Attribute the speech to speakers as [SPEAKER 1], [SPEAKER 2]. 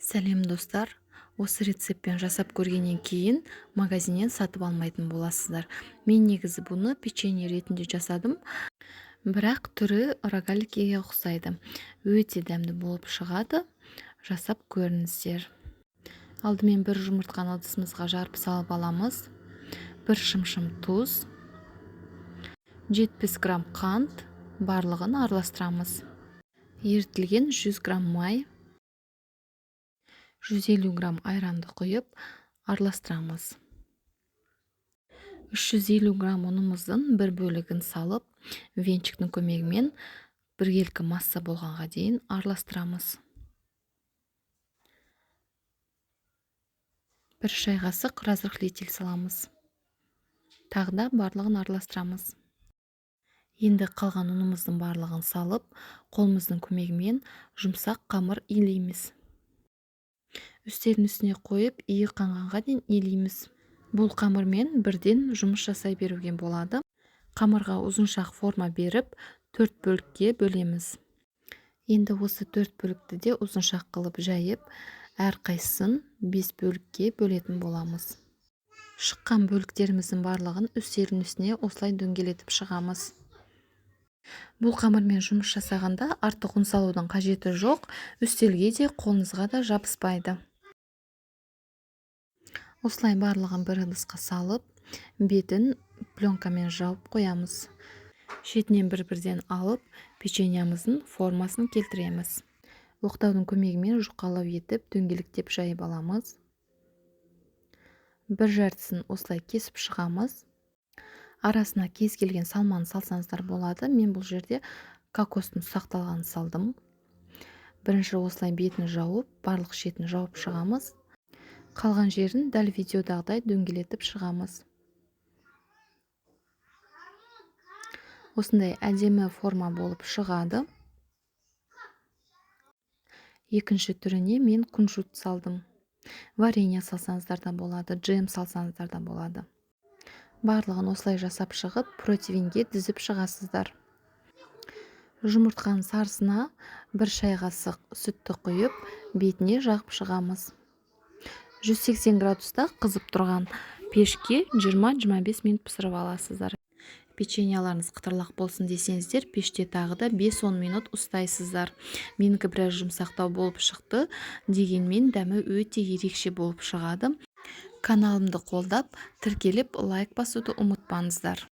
[SPEAKER 1] Сәлем достар. Осы рецептпен жасап көргеннен кейін магазиннен сатып алмайтын боласыздар. Мен негізі бұны печенье ретінде жасадым, бірақ түрі рогаликіге ұқсайды. Өте дәмді болып шығады. Жасап көріңіздер. Алдымен бір жұмыртқаны ыдысымызға жарып салып аламыз. Бір шымшым тұз, 70 грамм қант, барлығын араластырамыз. Ерітілген 100 грамм май, 150 грамм айранды құйып араластырамыз. 350 грамм ұнымыздың бір бөлігін салып, венчиктің көмегімен біркелкі масса болғанға дейін араластырамыз. 1 шай қасық разрыхлитель саламыз. Тағы да барлығын араластырамыз. Енді қалған ұнымыздың барлығын салып, қолымыздың көмегімен жұмсақ қамыр илейміз. Үстелдің үстіне қойып, иі қанғанға дейін илейміз. Бұл қамырмен бірден жұмыс жасай беруге болады. Қамырға ұзыншақ форма беріп, 4 бөлікке бөлеміз. Енді осы 4 бөлікті де ұзыншақ қылып жайып, әрқайсысын 5 бөлікке бөлетін боламыз. Шыққан бөліктеріміздің барлығын үстелдің үстіне осылай дөңгелетіп шығамыз. Бұл қамырмен жұмыс жасағанда артық ұн салудың қажеті жоқ, үстелге де қолыңызға да жабыспайды. Осылай барлығын бір ыдысқа салып, бетін пленкамен жауып қоямыз. Шетінен бір-бірден алып, печеньямыздың формасын келтіреміз. Оқтаудың көмегімен жұқалау етіп, дөңгелектеп жайып аламыз. Бір жартысын осылай кесіп шығамыз. Арасына кез келген салманы салсаңыздар болады. Мен бұл жерде кокостың ұсақталғанын салдым. Бірінші осылай бетін жауып, барлық шетін жауып шығамыз. Қалған жерін дәл видеодағыдай дөңгелетіп шығамыз. Осындай әдемі форма болып шығады. Екінші түріне мен кунжут салдым. Варенье салсаңыздар да болады, джем салсаңыздар да болады. Барлығын осылай жасап шығып, противеньге дізіп шығасыздар. Жұмыртқаның сарысына 1 шай қасық сүтті құйып, бетіне жағып шығамыз. 180 градуста қызып тұрған пешке 20-25 минут пісіріп аласыздар. Печеньяларыңыз қытырлақ болсын десеңіздер, пеште тағы да 5-10 минут ұстайсыздар. Менікі біраз жұмсақтау болып шықты, дегенмен дәмі өте ерекше болып шығады. Каналымды қолдап, тіркеліп лайк басуды ұмытпаңыздар.